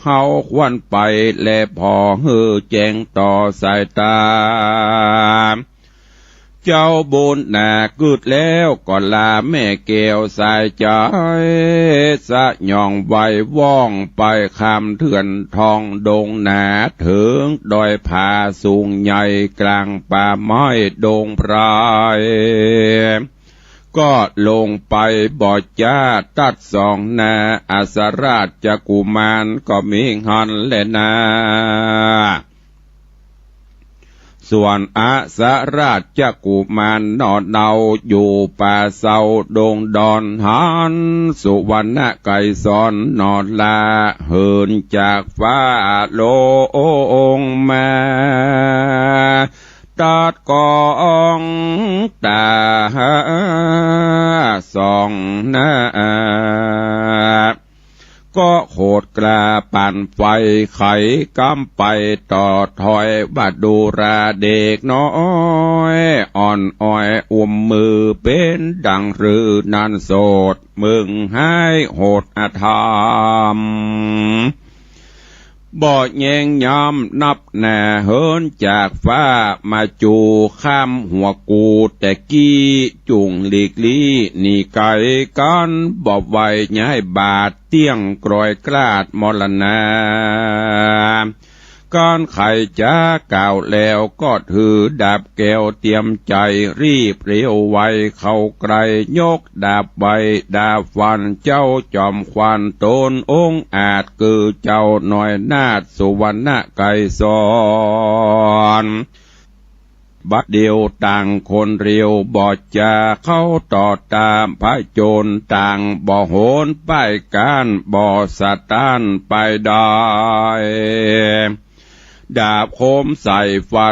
เฮาควันไปแลพอฮือแจงต่อสายตาเจ้าบุญหนากึดแล้วก็ลาแม่แก้วสายใจสะย่องไว้ว่องไปคำเถื่อนทองดงหนาถึงดอยผาสูงใหญ่กลางป่าไม้ดงไพรก็ลงไปบ่อจ้าตัดสองนาอาสราชจักุมารก็มีหันแลนาส่วนอาสราชจักุมารนอนเนาอยู่ป่าเศร้าดงดอนหันสุวรรณไก่สอนนอนลาเหินจากฟ้าโลงมาตัดกองตาสองหน้าก็โคดกลาปั่นไฟไขกำไปต่อถอยบัดดูราเด็กน้อยอ่อนอ้อยมือเป็นดังหรือนันโสดมึงให้โหดอธรรมบ่แยงยำนับแน่เฮินจากฟ้ามาจูข้ามหัวกูแต่กี้จุงหลีกลี่นี่ไก่กันบ่ไว้ย้ายบาดเตี้ยงกรอยกลาดมรณาก้อนไข่จ้าก่าวแล้วก็ถือดาบแก้วเตรียมใจรีบเร็วไวเข้าไกลยกดาบใบดาบฟันเจ้าจอมควันโตนองค์อาจคือเจ้าหน่อยนาฏสุวรรณไก่สอนบัดเดียวต่างคนเรียวบ่จะเข้าต่อตามพระโจรต่างบ่โหนป้ายการบ่สะต้านไปได้ดาบคมใส่ฟา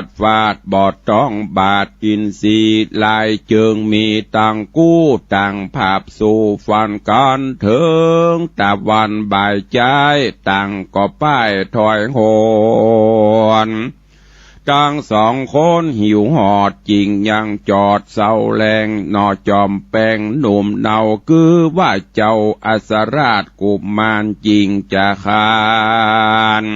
ดบอดต้องบาดอินทรีลายเจิงมีต่างกู้ต่างภาพสู่ฟันกันถึงตะวันบ่ายใจต่างก็ป้ายถอยโหนทั้งสองคนหิวหอดจริงยังจอดเศร้าแรงนอจอมแปงหนุ่มเนาคือว่าเจ้าอัสราชกุมารจริงจะขาน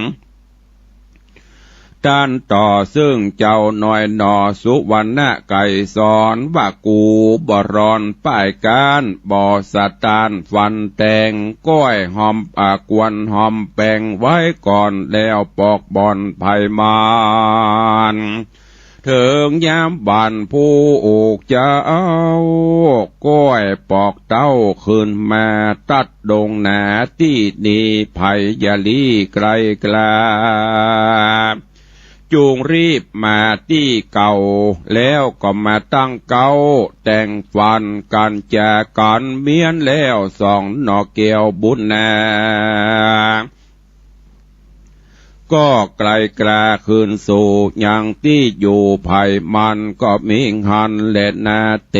ด้านต่อซึ่งเจ้าน้อยนอสุวรรณไก่สอนว่ากูบรอนป้ายการบ่สะตานฟันแตงก้อยหอมกวนหอมแปงไว้ก่อนแล้วปอกบอนไผ่มานถึงยามบันผู้อุกเจ้าก้อยปอกเต้าขึ้นมาตัดดงหนาที่นี่ไผ่ยาลีไกลกลาจูงรีบมาที่เก่าแล้วก็มาตั้งเก่าแต่งฟันกันจากกันเมียนแล้วสองนอเกียวบุญนาก็ไกลกลาคืนสู่ยังที่อยู่ภายมันก็มิงหันและนาเต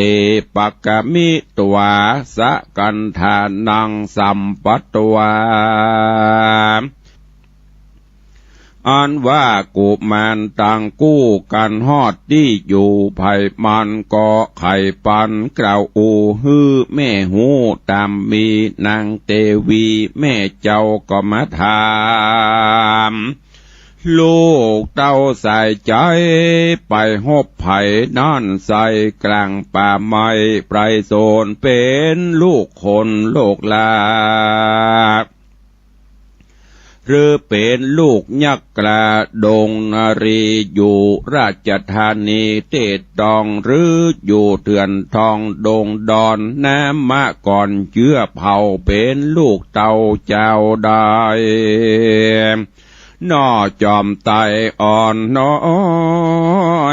ปกกมิตวาสะกันทานังสัมปัตวาอันว่ากุมารต่างกู้กันฮอดที่อยู่ภายมันก็ไข่ปันกล่าวอูฮือแม่หูตามมีนางเตวีแม่เจ้าก็มาถามลูกเต้าใส่ใจไปหบไผ่นั่นใส่กลางป่าไม้ไพรโซนเป็นลูกคนโลกลาหรือเป็นลูกยักษ์กระดงนารีอยู่ราชธานีเตดดองหรืออยู่เถื่อนทองดงดอนน้ำมะก่อนเชื้อเผ่าเป็นลูกเต่าเจ้าได้นอจอมไตอ่อนน้อ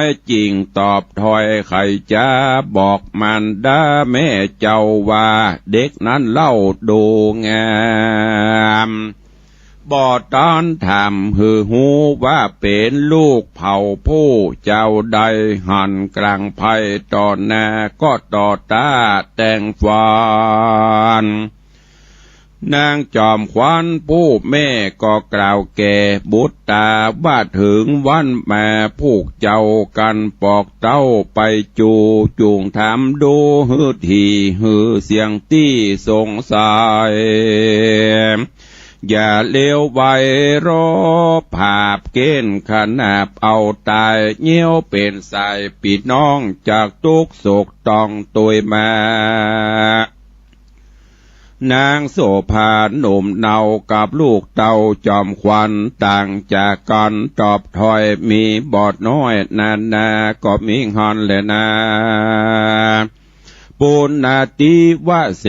ยจริงตอบถอยไข่จ้าบอกมันด้าแม่เจ้าว่าเด็กนั้นเล่าดูงาม บ่ตอนถามหือหูว่าเป็นลูกเผ่าผู้เจ้าใดหันกลางภัยต่อหน้าก็ต่อตาแต่งฟานนางจอมขวัญผู้แม่ก็กล่าวแก่บุตรตาว่าถึงวันแม่ผูกเจ้ากันปอกเต้าไปจูงถามดูฮือทีฮือเสียงตี้สงสัยอย่าเลวไว้รอภาพเกณฑ์ขนาบเอาตายเงี้ยวเป็นสายปีน้องจากทุกโศกต้องตุยมานางโสภาหนุ่มเนากับลูกเต่าจอมควันต่างจากกันตอบถอยมีบอดน้อยนาก็มีงอนแลนาปุณนาติวะเส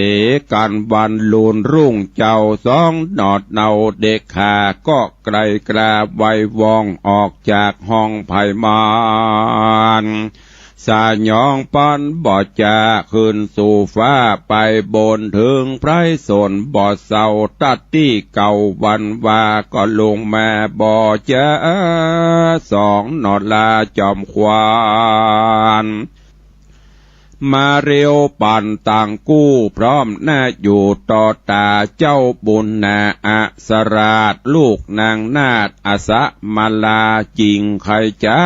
กันวันลุนรุ่งเจ้าสองหนอดเนาเด็กขาก็ไกลกราบไว้วองออกจากห้องไผ่มานสายองปันบอดจะขึ้นสู่ฟ้าไปบนถึงไพรสนบอดเศร้าตัดที่เก่าวันว่าก็ลงมาบอดจะสองหนอดลาจอมควานมาเร็วปั่นต่างกู้พร้อมหน้าอยู่ต่อตาเจ้าบุญนาอัสราชลูกนางนาฏอสะมาลาจริงใครจะ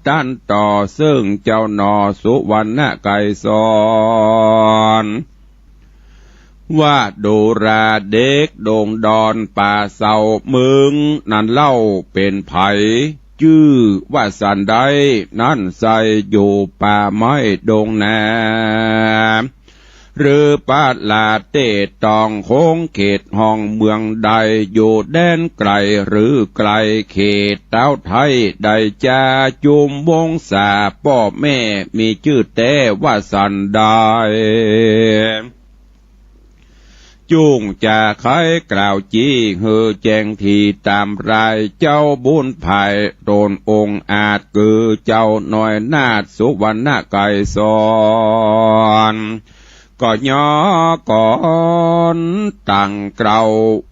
ตันต่อซึ่งเจ้าหนอสุวรรณไกรสอนว่าดูราเด็กโด่งดอนป่าเศร้ามึงนั่นเล่าเป็นไผชื่อว่าสันใดนั่นใส่อยู่ป่าไม้ดงนาหรือป่าลาเตตองโค้งเขตห้องเมืองใดอยู่แดนไกลหรือไกลเขตเต้าไทยใดจะจุมวงศาพ่อแม่มีชื่อแต่ว่าสันใดจุงจะใครกล่าวจี้เฮือแจงทีตามรายเจ้าบุญภายโดนองค์อาจคือเจ้าหน่อยนาฏสุวรรณไกรสอนก็ย่อก่อนตั้งเกลา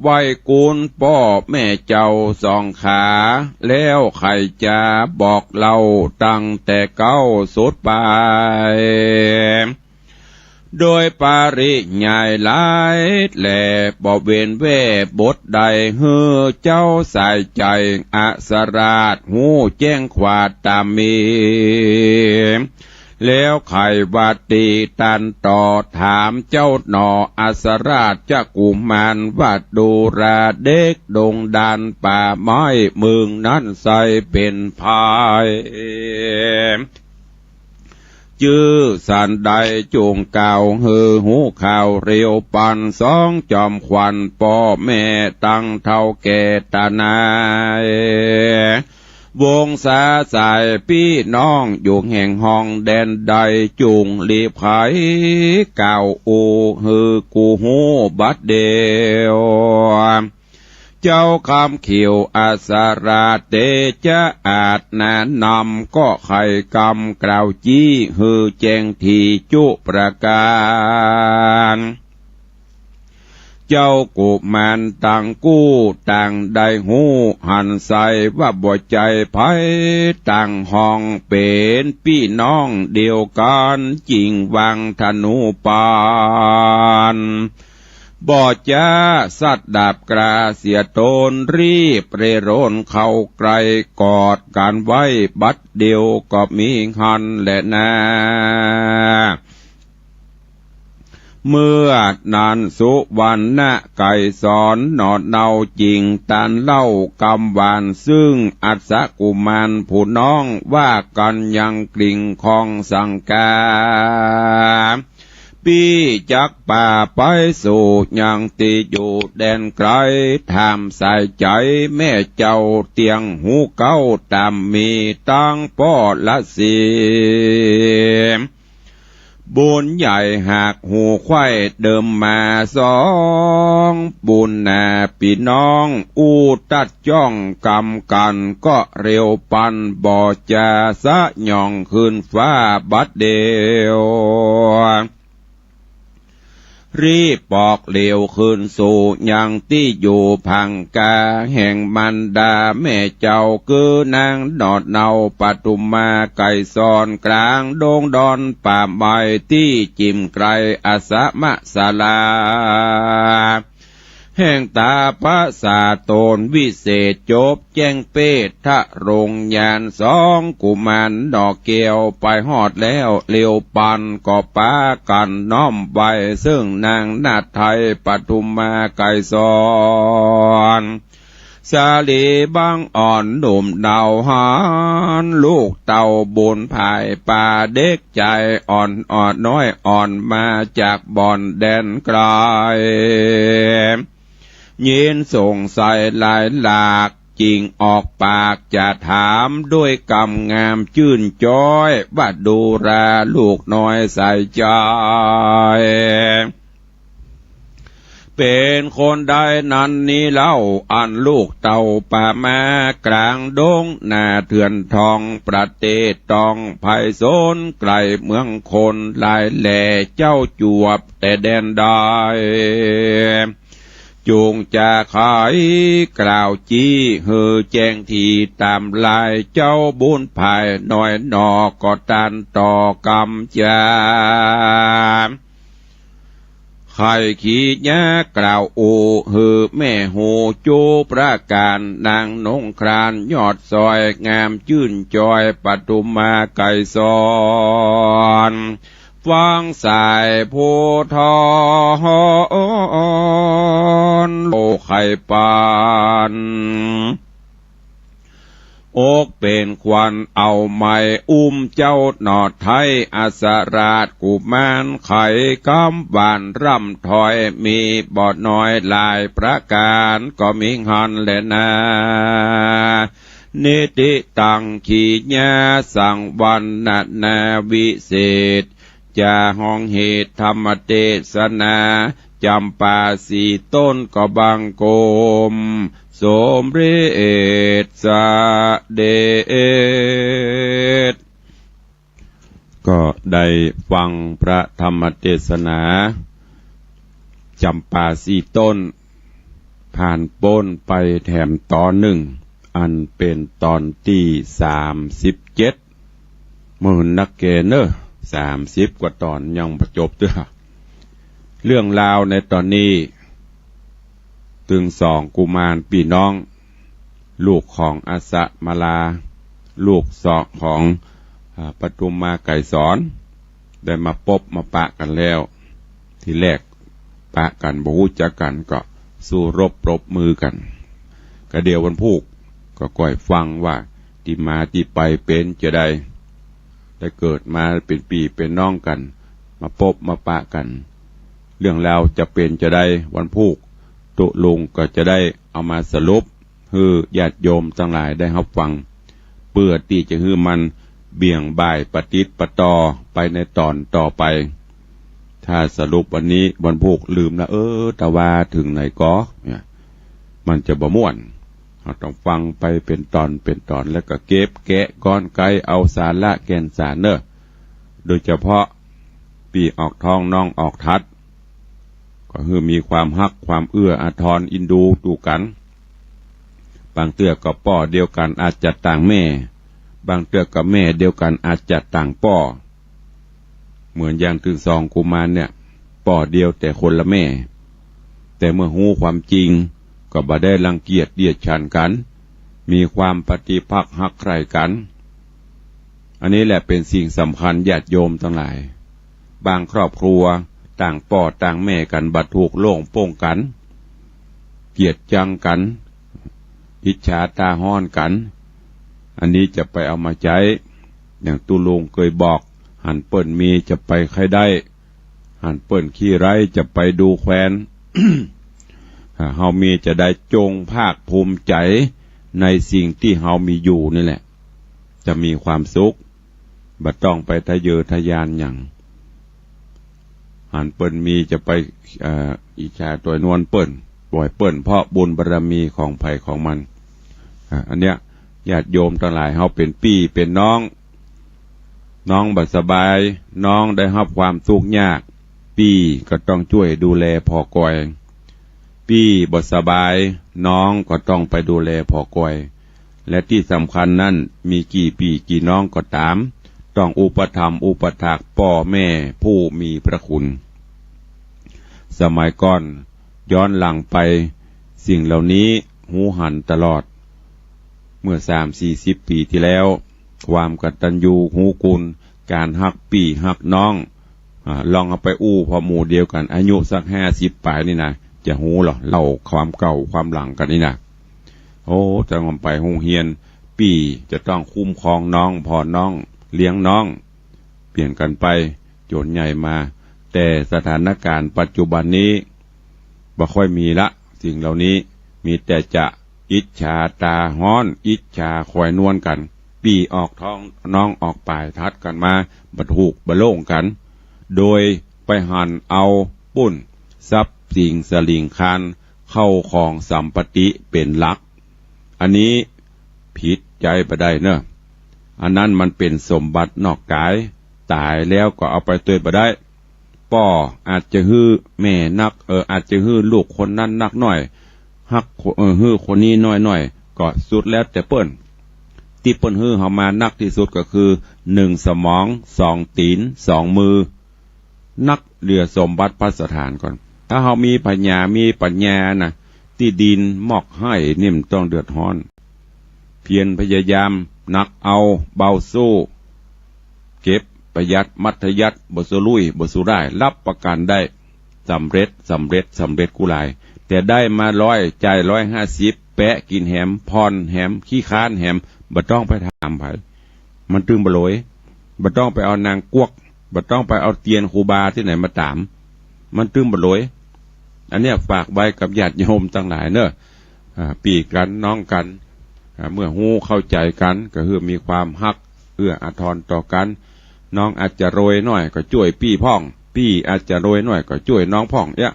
ไว้กุลพ่อแม่เจ้าสองขาแล้วใครจะบอกเล่าตั้งแต่เก้าสุดไปโดยปาริยายหลายแหล่บ่เว้นแว่บทใดเฮือเจ้าใส่ใจอัสราชหูแจ้งขวาดตามมีแล้วไขวัดตีตันต่อถามเจ้าหนออัสราชจะกุมารวัดดูราเด็กดงดันป่าไม้เมืองนั้นใส่เป็นภายจื้อสันใดจูงเก่าฮือหูข่าวเรียวปันสองจอมควันพ่อแม่ตั้งเท่าแก่ตานาย วงสาสายพี่น้องอยู่แห่งห้องแดนใดจุงรีบไขเก่าอูฮือกูหูบัดเดียวเจ้าคำเขียวอาสาราเตจะอาจแนะนำก็ไขกำกล่าวจี้ฮือแจงทีจุประการเจ้ากุมารต่างกู้ต่างได้หูหันใส่ว่าบ่ใจไผต่างห้องเป็นพี่น้องเดียวกันจริงวังธนูปานบ่จ้าสัตว์ดาบกราเสียตนรีบเรโรนเข้าไกลกอดกันไว้บัดเดียวก็มีหันและนาเมื่อนานสุวรรณไก่สอนหนอดเนาจริงตันเล่ากำวานซึ่งอัศกุมารผู้น้องว่ากันยังกลิ่งคองสังกาพี่จักป่าไปสู่ยังตีอยู่แดนไกลทำใส่ใจแม่เจ้าเตียงหูเก้าตามมีตั้งป้อละสีบุญใหญ่หากหูไข่เดิมมาสองบุญนาพี่น้องอู้ตัดจ้องกำกันก็เร็วปันบ่จะสะย่องขึ้นฟ้าบัดเดียว รีบปอกเหลวคืนสู่ยังที่อยู่พังกาแห่งมันดาแม่เจ้าคือนางดอดเนาปทุมมาไก่ซอนกลางดงดอนป่าใบที่จิมไกรอาสมะสาลาแห่งตาพระสาโตนวิเศษจบแจ้งเปตทะรงยานสองกุมารดอกเกี่ยวไปหอดแล้วเลียวปันก็ปากันน้อมไปซึ่งนางนาถไทยปทุมมาไก่ซอนสาลีบางอ่อนหนุ่มดาวหานลูกเต่าบุญภายป่าเด็กใจอ่อนน้อยอ่อนมาจากบ่อนแดนไกลยินส่งใส่หลายหลากจริงออกปากจะถามด้วยกำงามชื่นจ้อยว่าดูแลลูกน้อยใส่ใจเป็นคนใดนั้นนี้เล่าอันลูกเต่าป่ามากลางดงหน้าเถื่อนทองประเทศตองไพศาลไกลเมืองคนหลายแหล่เจ้าจวบแต่แดนใดจูงจะขายกล่าวจี้เฮือแจ้งทีตามลายเจ้าบุญภายน้อยนอก็ตันต่อกำจาใครขี้ยากล่าวโอเฮือแม่หูจูประการนางนงครานยอดซอยงามชื่นจอยปทุมมาไก่ซอนฟังสายโพธรโลไข่ปานอกเป็นควันเอาไม้อุ้มเจ้าหนอดไทยอาสราชกุมารไข่กำบานร่ำถอยมีบอดน้อยลายประการก็มิงหันแลนานิติตังขีญาสังวันนาวิเศษจะห้องเหตุธรรมเทศนาจำปาสีต้นก็บังโกมสมฤทธิ์สเดชก็ได้ฟังพระธรรมเทศนาจำปาสีต้นผ่านป้นไปแถมตอนหนึ่งอันเป็นตอนที่37มื่นนักเกเนอ30กว่าตอนยังประจบด้วยเรื่องราวในตอนนี้ถึง2กุมารพี่น้องลูกของอาสะมาลาลูกสองของปทุมมาไก่สอนได้มาพบมาปะกันแล้วทีแรกปะกันบ่ฮู้จักกันก็สู้รบปรบมือกันก็เดียววันพุกก็ก่อยฟังว่าที่มาที่ไปเป็นจะได้เกิดมาเป็นปีเป็นน้องกันมาพบมาปะกันเรื่องราวจะเป็นจะได้วันพุกตุลุงก็จะได้เอามาสรุปคือญาติโยมทั้งหลายได้รับฟังเพื่อที่จะให้มันเบี่ยงบ่ายปฏิปต่อไปในตอนต่อไปถ้าสรุปวันนี้วันพุกลืมนะแต่ว่าถึงไหนก็เนี่ยมันจะบ่ม่วนเราต้องฟังไปเป็นตอนแล้วก็เก็บแกะก้อนไกเอาสาระแก่นสารเนอะโดยเฉพาะปีออกท้องน้องออกทัดก็คือมีความฮักความเอื้ออาทรอินดูดูกันบางเตื้อกับป่อเดียวกันอาจจะต่างแม่บางเตื้อกับแม่เดียวกันอาจจะต่างป่อเหมือนอย่างถึง2กุมารเนี่ยป่อเดียวแต่คนละแม่แต่เมื่อฮู้ความจริงก็บ่ได้รังเกียจเดียดฉันกันมีความปฏิภักษ์ฮักใคร่กันอันนี้แหละเป็นสิ่งสำคัญญาติโยมทั้งหลายบางครอบครัวต่างป่อต่างแม่กันบัดถูกโล่งโป้งกันเกลียดจังกันอิจฉาตาห้อนกันอันนี้จะไปเอามาใช้อย่างตุลุงเคยบอกหันเปิ้นมีจะไปใครได้หันเปิ้นขี้ไร้จะไปดูแควน เฮามีจะได้จงภาคภูมิใจในสิ่งที่เฮามีอยู่นี่แหละจะมีความสุขบ่ต้องไปทะเยอทะยานอย่างหันเปิ้นมีจะไปอิจฉาตัวนวลเปิ้นบ่อยเปิ้นเพราะบุญบารมีของไผของมันอันเนี้ยญาติโยมทั้งหลายเฮาเป็นพี่เป็นน้องบ่สบายน้องได้รับความทุกข์ยาก ปี้ก็ต้องช่วยดูแลพ่อกอยปี้บ่สบายน้องก็ต้องไปดูแลพ่อกอยและที่สำคัญนั้นมีกี่พี่กี่น้องก็ตามต้องอุปถัมภ์อุปถากพ่อแม่ผู้มีพระคุณสมัยก่อนย้อนหลังไปสิ่งเหล่านี้หูหันตลอดเมื่อ30-40 ปีที่แล้วความกตัญญูหูกุลการฮักพี่ฮักน้องลองเอาไปอู้พอหมู่เดียวกันอายุสัก50 ปลายนี่นะจะหูหรอเล่าความเก่าความหลังกันนี่นะโอ้จะงอมไปโรงเรียนพี่จะต้องคุ้มครองน้องพอน้องเลี้ยงน้องเปลี่ยนกันไปโจรใหญ่มาแต่สถานการณ์ปัจจุบันนี้บ่ค่อยมีละสิ่งเหล่านี้มีแต่จะอิจฉาตาฮ้อนอิจฉาคอยนวลกันพี่ออกท้องน้องออกปลายทัดกันมาบัดถูกบัดโล่งกันโดยไปหั่นเอาปุ้นทรัพย์สิ่งสลิงคานเข้าของสัมปติเป็นหลักอันนี้ผิดใจไปได้เนอะอันนั้นมันเป็นสมบัตินอกกายตายแล้วก็เอาไปตัวไปได้ป่ออาจจะฮื้อแม่นักอาจจะฮื้อลูกคนนั้นนักหน่อยฮักฮื้อคนนี้น้อยก็สุดแล้วแต่เปิ้นที่เปิ้นฮื้อเฮามานักที่สุดก็คือ1 สมอง2 ตีน2 มือนักเรือสมบัติพระสถานก่อนถ้าเฮามีปัญญานะที่ดินมอกให้นิ่มต้องเดือดร้อนเพียรพยายามนักเอาเบาสู้เก็บประหยัดมัธยัติบ่สุลุยบ่สุได้รับประกันได้สำเร็จกุหลายแต่ได้มา100จ่าย150แปะกินแหมพรแหมขี้ค้านแหมบ่ต้องไปถามไผมันตึงบ่โหลยบ่ต้องไปเอานางกวกบ่ต้องไปเอาเตียนครูบาที่ไหนมาถามมันตึงบ่โหลยอันเนี้ยฝากไว้กับญาติโยมทั้งหลายเนอะพี่กันน้องกันเมื่อฮู้เข้าใจกันก็คือมีความฮักเอื้ออาทรต่อกันน้องอาจจะโรยหน่อยก็ช่วยพี่พ่องพี่อาจจะโรยหน่อยก็ช่วยน้องพ่องเนี่ย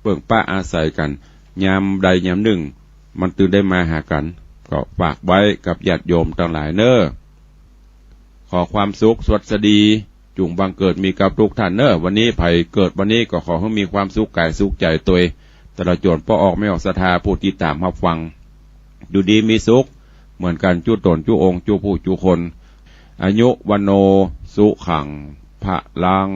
เปิ่งป้าอาศัยกันยามใดยามหนึ่งมันตื่นได้มาหากันก็ฝากไว้กับญาติโยมทั้งหลายเนอะขอความสุขสวัสดีจุงบังเกิดมีกับทุกท่านเนอะวันนี้ไผเกิดวันนี้ก็ขอให้มีความสุขกายสุขใจตัวแต่ละโจรป้อออกไม่ออกศรัทธาผู้ติดตามรับฟังอยู่ดีมีสุขเหมือนกันจุตนจุองค์จุผู้จุคนอายุวันโนสุขังพะลัง